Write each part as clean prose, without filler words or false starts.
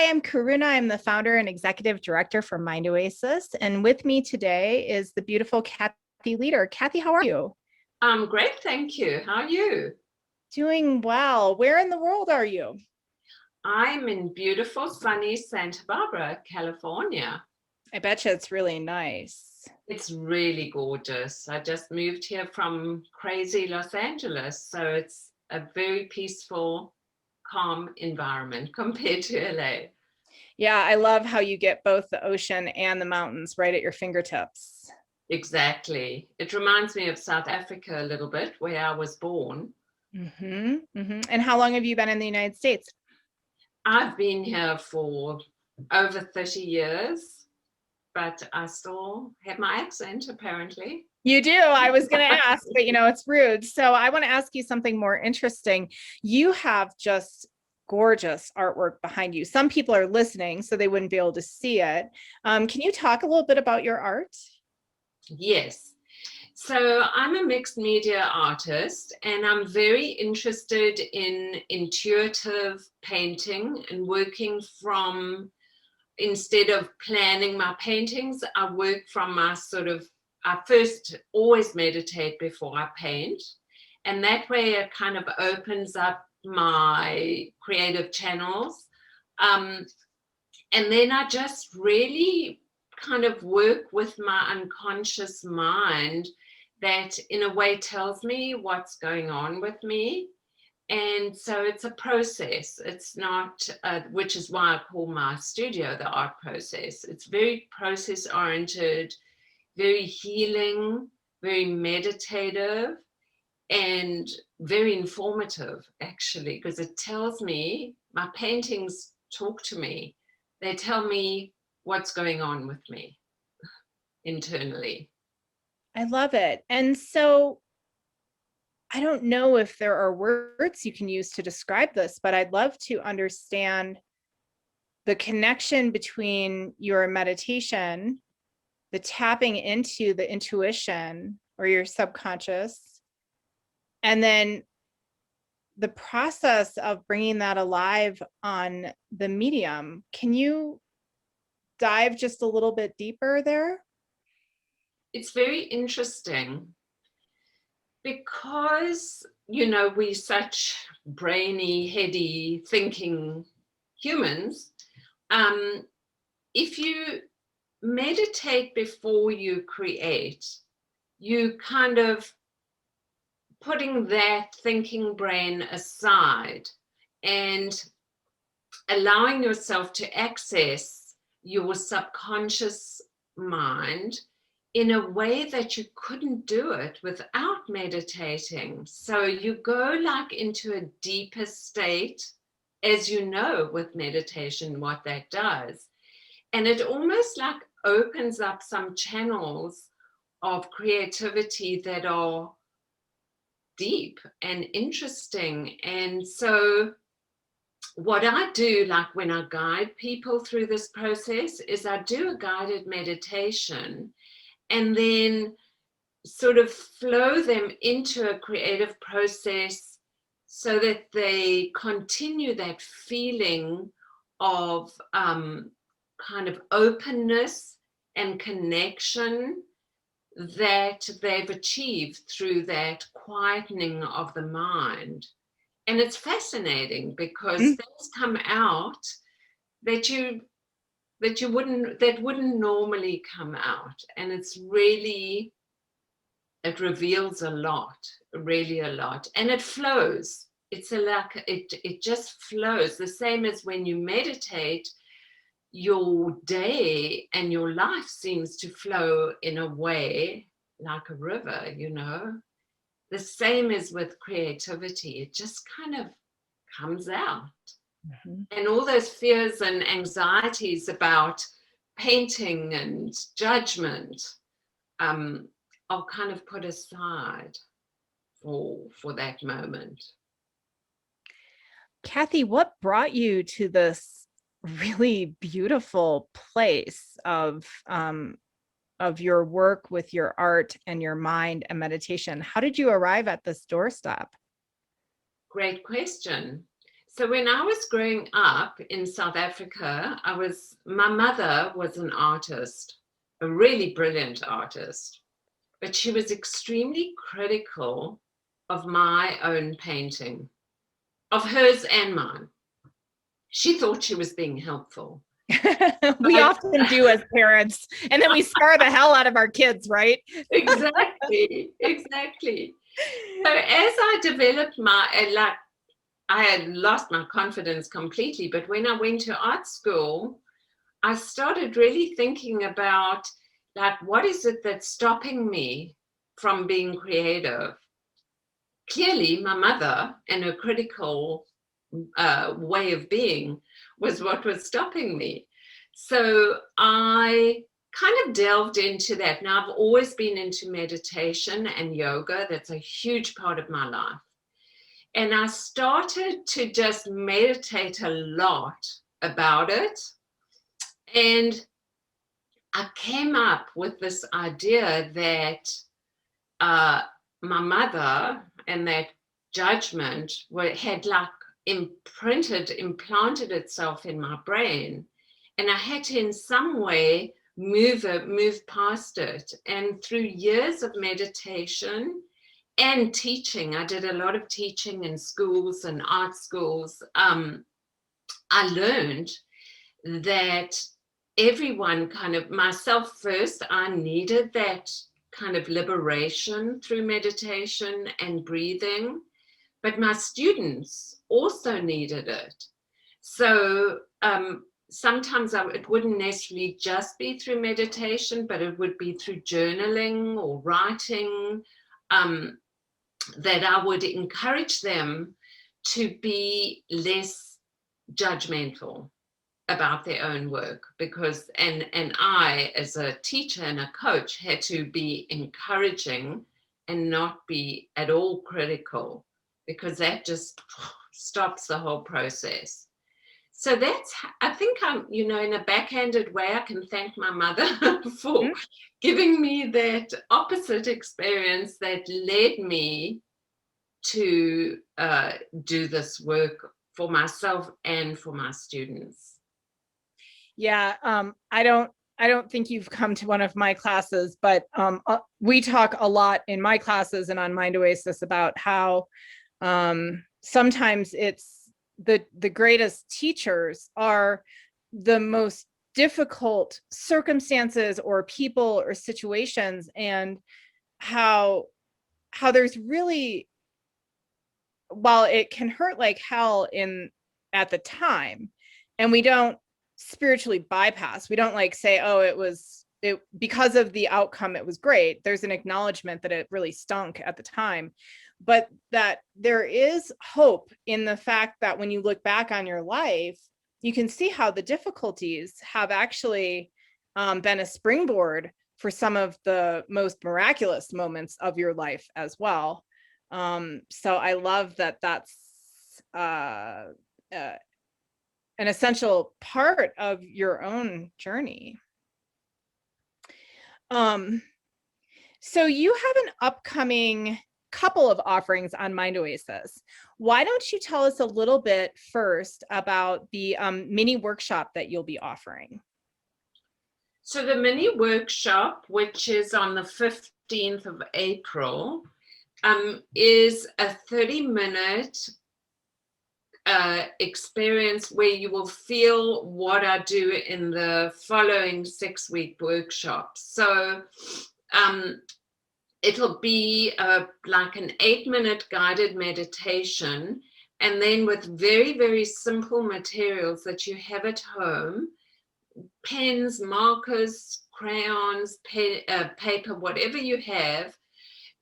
Hi, I'm Karuna. I'm the founder and executive director for Mind Oasis. And with me today is the beautiful Kathy Leader. Kathy, how are you? Great, thank you. How are you? Doing well. Where in the world are you? I'm in beautiful, sunny Santa Barbara, California. I bet you it's really nice. It's really gorgeous. I just moved here from crazy Los Angeles, so it's a very peaceful, calm environment compared to LA. Yeah, I love how you get both the ocean and the mountains right at your fingertips. Exactly. It reminds me of South Africa a little bit, where I was born. And how long have you been in the United States? I've been here for over 30 years, but I still have my accent, apparently. You do. I was going to ask, but it's rude. So I want to ask you something more interesting. You have just gorgeous artwork behind you. Some people are listening, so they wouldn't be able to see it. Can you talk a little bit about your art? Yes. So I'm a mixed media artist and I'm very interested in intuitive painting and working from, instead of planning my paintings, I work from I first always meditate before I paint. And that way it kind of opens up my creative channels. Um, and then I just really kind of work with my unconscious mind that in a way tells me what's going on with me. And so it's a process. It's not, which is why I call my studio the art process. It's very process oriented, very healing, very meditative, and very informative, actually, because it tells me, my paintings talk to me. They tell me what's going on with me internally. I love it. And so I don't know if there are words you can use to describe this, but I'd love to understand the connection between your meditation, the tapping into the intuition or your subconscious, and then the process of bringing that alive on the medium. Can you dive just a little bit deeper there? It's very interesting because, we're such brainy, heady, thinking humans. Um, if you meditate before you create, you kind of putting that thinking brain aside and allowing yourself to access your subconscious mind in a way that you couldn't do it without meditating. So you go like into a deeper state, as you know, with meditation, what that does. And it almost like opens up some channels of creativity that are deep and interesting. And so what I do, like when I guide people through this process, is I do a guided meditation and then sort of flow them into a creative process so that they continue that feeling of kind of openness and connection that they've achieved through that quietening of the mind. And it's fascinating because Mm, things come out that wouldn't normally come out. And it's really, it reveals a lot, really a lot. And it flows. It's a like it just flows. The same as when you meditate, your day and your life seems to flow in a way like a river. The same as with creativity, it just kind of comes out. mhm. And all those fears and anxieties about painting and judgment um, are kind of put aside for that moment. Kathy, what brought you to this really beautiful place of your work with your art and your mind and meditation? How did you arrive at this doorstep? Great question. So when I was growing up in South Africa, my mother was an artist, a really brilliant artist, but she was extremely critical of my own painting, of hers and mine. She thought she was being helpful. We often do as parents, and then we scar the hell out of our kids, right? Exactly. So as I developed I had lost my confidence completely, but when I went to art school, I started really thinking about what is it that's stopping me from being creative? Clearly, my mother and her critical way of being was what was stopping me. So I kind of delved into that. Now, I've always been into meditation and yoga. That's a huge part of my life. And I started to just meditate a lot about it. And I came up with this idea that my mother and that judgment had implanted itself in my brain. And I had to, in some way, move past it. And through years of meditation and teaching, I did a lot of teaching in schools and art schools. I learned that everyone kind of, myself first, I needed that kind of liberation through meditation and breathing, but my students also needed it. So sometimes it wouldn't necessarily just be through meditation, but it would be through journaling or writing, that I would encourage them to be less judgmental about their own work, because and I, as a teacher and a coach, had to be encouraging and not be at all critical, because that just stops the whole process. So that's, I think I'm, in a backhanded way, I can thank my mother for giving me that opposite experience that led me to do this work for myself and for my students. Yeah, I don't think you've come to one of my classes, but we talk a lot in my classes and on Mind Oasis about how sometimes it's the greatest teachers are the most difficult circumstances or people or situations, and how there's really, while it can hurt like hell at the time, and we don't spiritually bypass, we don't say, oh, it because of the outcome it was great. There's an acknowledgement that it really stunk at the time, but that there is hope in the fact that when you look back on your life, you can see how the difficulties have actually been a springboard for some of the most miraculous moments of your life as well. So I love that that's an essential part of your own journey. So you have an upcoming couple of offerings on Mind Oasis. Why don't you tell us a little bit first about the mini workshop that you'll be offering? So the mini workshop, which is on the 15th of April, is a 30-minute experience where you will feel what I do in the following 6-week workshops. So it'll be like an 8-minute guided meditation, and then with very, very simple materials that you have at home, pens, markers, crayons, paper, whatever you have,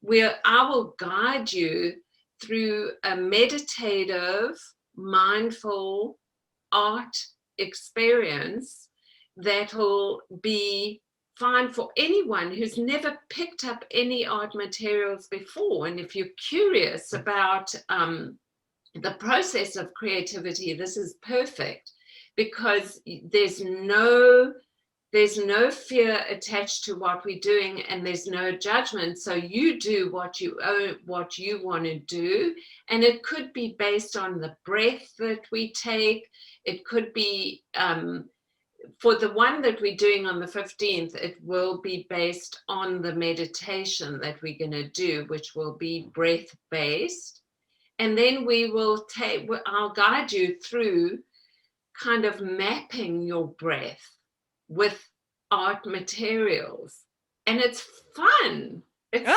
where I will guide you through a meditative, mindful art experience that'll be fine for anyone who's never picked up any art materials before. And if you're curious about the process of creativity, this is perfect, because there's no there's no fear attached to what we're doing, and there's no judgment. So you do what you want to do, and it could be based on the breath that we take. It could be for the one that we're doing on the 15th, it will be based on the meditation that we're going to do, which will be breath based. And then I'll guide you through kind of mapping your breath with art materials. And it's fun. It's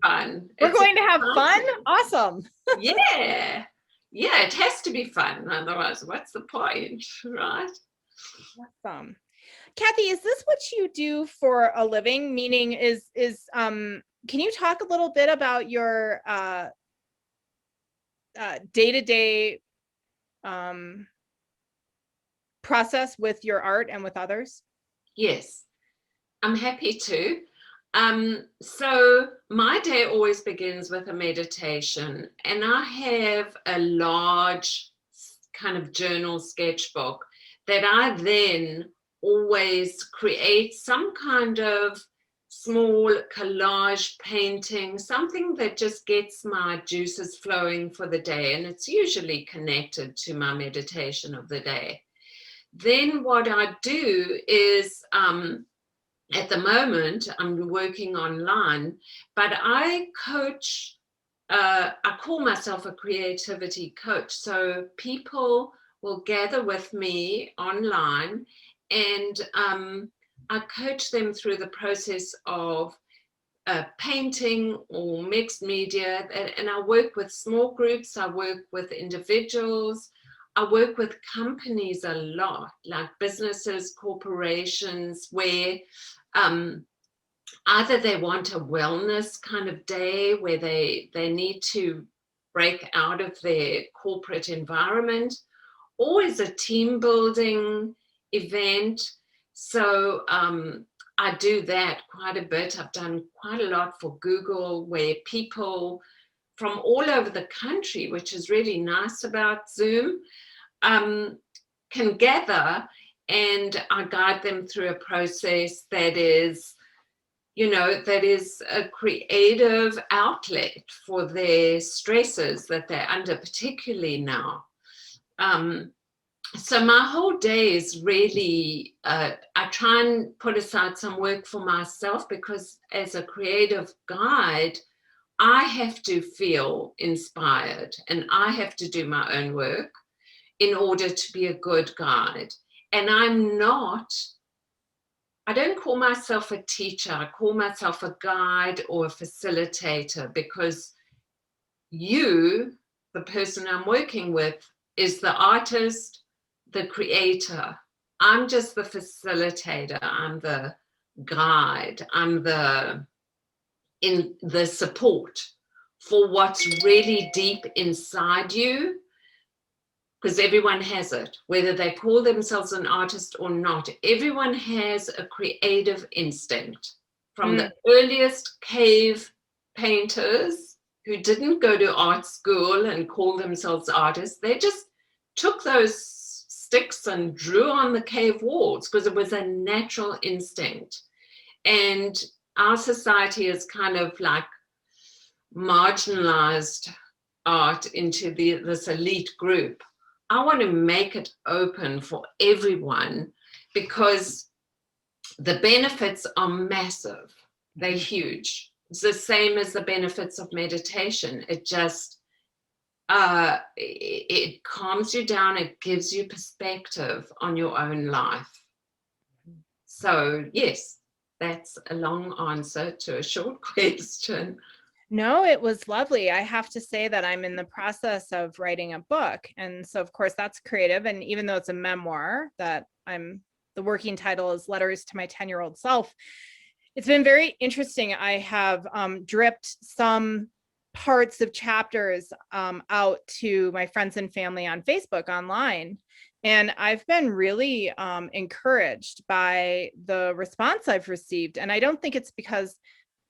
fun. We're going to have fun? Awesome. Yeah. Yeah, it has to be fun. Otherwise, what's the point, right? Awesome. Kathy, is this what you do for a living? Meaning can you talk a little bit about your day-to-day process with your art and with others? Yes, I'm happy to. So my day always begins with a meditation, and I have a large kind of journal sketchbook that I then always create some kind of small collage painting, something that just gets my juices flowing for the day. And it's usually connected to my meditation of the day. Then what I do is, at the moment, I'm working online, but I coach, I call myself a creativity coach. So people will gather with me online, and I coach them through the process of painting or mixed media. And I work with small groups, I work with individuals, I work with companies a lot, like businesses, corporations, where either they want a wellness kind of day where they need to break out of their corporate environment, or is a team building event. So I do that quite a bit. I've done quite a lot for Google, where people from all over the country, which is really nice about Zoom, can gather, and I guide them through a process that is, that is a creative outlet for their stresses that they're under, particularly now. So my whole day is really, I try and put aside some work for myself, because as a creative guide, I have to feel inspired and I have to do my own work in order to be a good guide. And I don't call myself a teacher, I call myself a guide or a facilitator, because you, the person I'm working with, is the artist, the creator. I'm just the facilitator, I'm the guide, I'm in the support for what's really deep inside you, because everyone has it, whether they call themselves an artist or not. Everyone has a creative instinct. From the earliest cave painters who didn't go to art school and call themselves artists, they just took those sticks and drew on the cave walls because it was a natural instinct. And our society is kind of like marginalized art into this elite group. I want to make it open for everyone, because the benefits are massive. They're huge. It's the same as the benefits of meditation. It just, it calms you down. It gives you perspective on your own life. So yes, that's a long answer to a short question. No, it was lovely. I have to say that I'm in the process of writing a book. And so, of course, that's creative. And even though it's a memoir, the working title is Letters to My 10-Year-Old Self, it's been very interesting. I have dripped some parts of chapters out to my friends and family on Facebook online. And I've been really encouraged by the response I've received. And I don't think it's because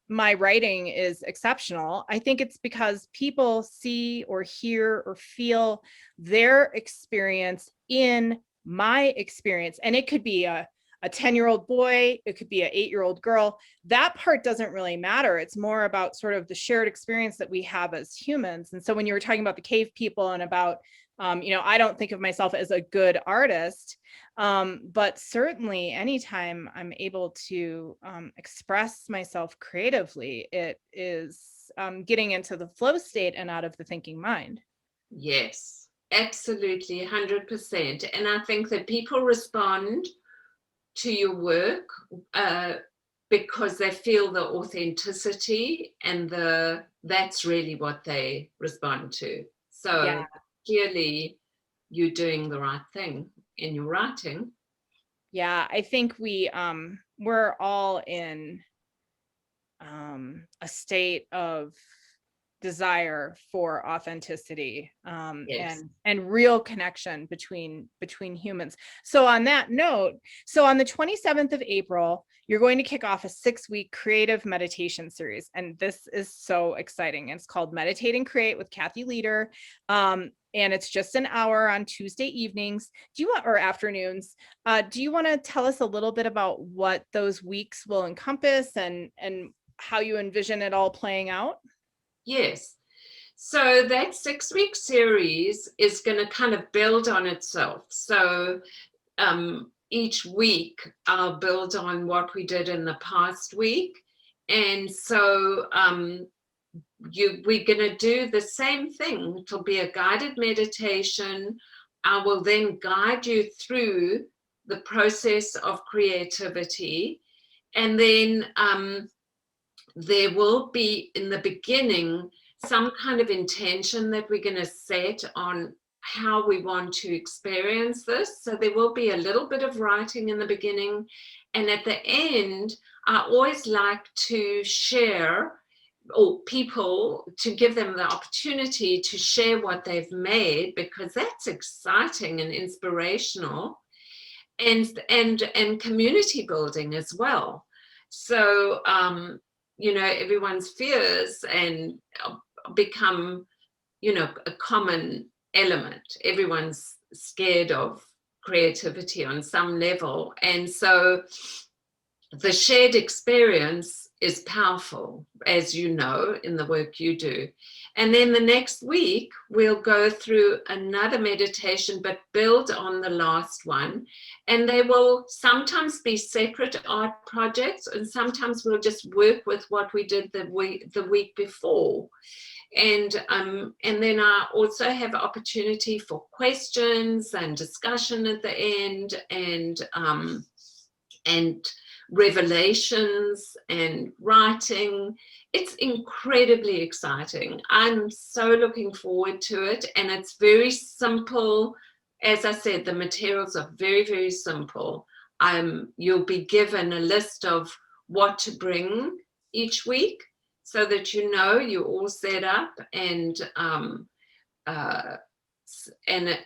my writing is exceptional. I think it's because people see or hear or feel their experience in my experience. And it could be a a 10-year-old boy, it could be an 8-year-old girl. That part doesn't really matter. It's more about sort of the shared experience that we have as humans. And so when you were talking about the cave people and about, I don't think of myself as a good artist, but certainly anytime I'm able to express myself creatively, it is getting into the flow state and out of the thinking mind. Yes, absolutely, 100%. And I think that people respond to your work because they feel the authenticity, and that's really what they respond to. So Yeah. clearly you're doing the right thing in your writing. Yeah, I think we're all in a state of desire for authenticity, Yes. and real connection between humans. So on that note, so on the 27th of April, you're going to kick off a 6-week creative meditation series, and this is so exciting. It's called Meditate and Create with Kathy Leader, and it's just an hour on Tuesday evenings. Or afternoons? Do you want to tell us a little bit about what those weeks will encompass, and how you envision it all playing out? Yes. So that 6-week series is going to kind of build on itself. So each week I'll build on what we did in the past week. And so we're going to do the same thing. It'll be a guided meditation. I will then guide you through the process of creativity. And then there will be, in the beginning, some kind of intention that we're going to set on how we want to experience this. So there will be a little bit of writing in the beginning. And at the end, I always like to share, or people, to give them the opportunity to share what they've made, because that's exciting and inspirational, and community building as well. So everyone's fears and become a common element. Everyone's scared of creativity on some level, and so the shared experience is powerful, as you know, in the work you do. And then the next week, we'll go through another meditation, but build on the last one. And they will sometimes be separate art projects, and sometimes we'll just work with what we did the week before. And then I also have opportunity for questions and discussion at the end, and revelations and writing. It's incredibly exciting. I'm so looking forward to it, and it's very simple. As I said, the materials are very, very simple. You'll be given a list of what to bring each week, so that you're all set up, and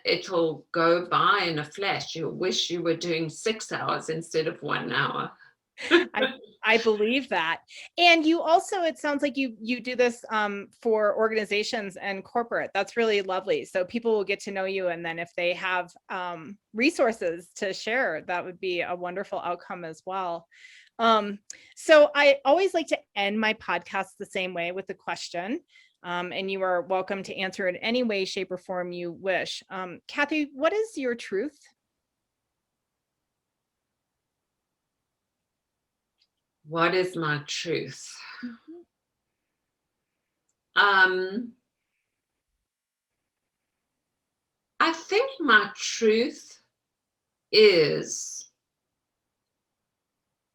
it'll go by in a flash. You'll wish you were doing 6 hours instead of 1 hour. I believe that. And you also, it sounds like you do this for organizations and corporate. That's really lovely. So people will get to know you, and then if they have resources to share, that would be a wonderful outcome as well. So I always like to end my podcast the same way, with a question. And you are welcome to answer it any way, shape, or form you wish. Kathy, what is your truth? What is my truth? Mhm. I think my truth is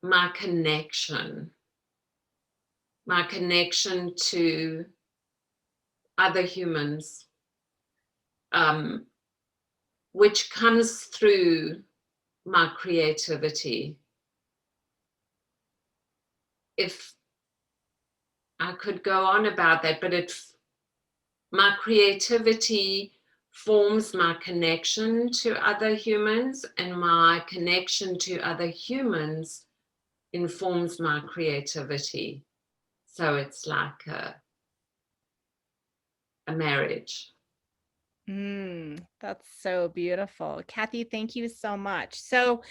my connection to other humans, which comes through my creativity. If I could go on about that, but my creativity forms my connection to other humans, and my connection to other humans informs my creativity. So it's like a marriage. That's so beautiful. Kathy, thank you so much. So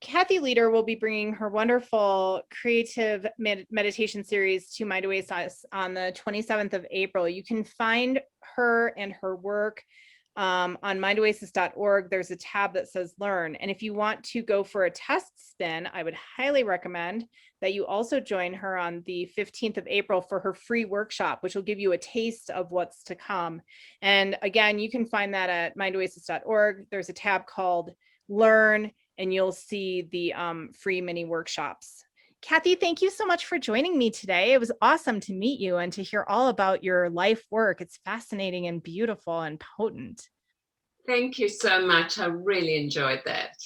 Kathy Leader will be bringing her wonderful creative meditation series to Mind Oasis on the 27th of April. You can find her and her work on mindoasis.org. There's a tab that says learn. And if you want to go for a test spin, I would highly recommend that you also join her on the 15th of April for her free workshop, which will give you a taste of what's to come. And again, you can find that at mindoasis.org. There's a tab called learn, and you'll see the free mini workshops. Kathy, thank you so much for joining me today. It was awesome to meet you and to hear all about your life work. It's fascinating and beautiful and potent. Thank you so much. I really enjoyed that.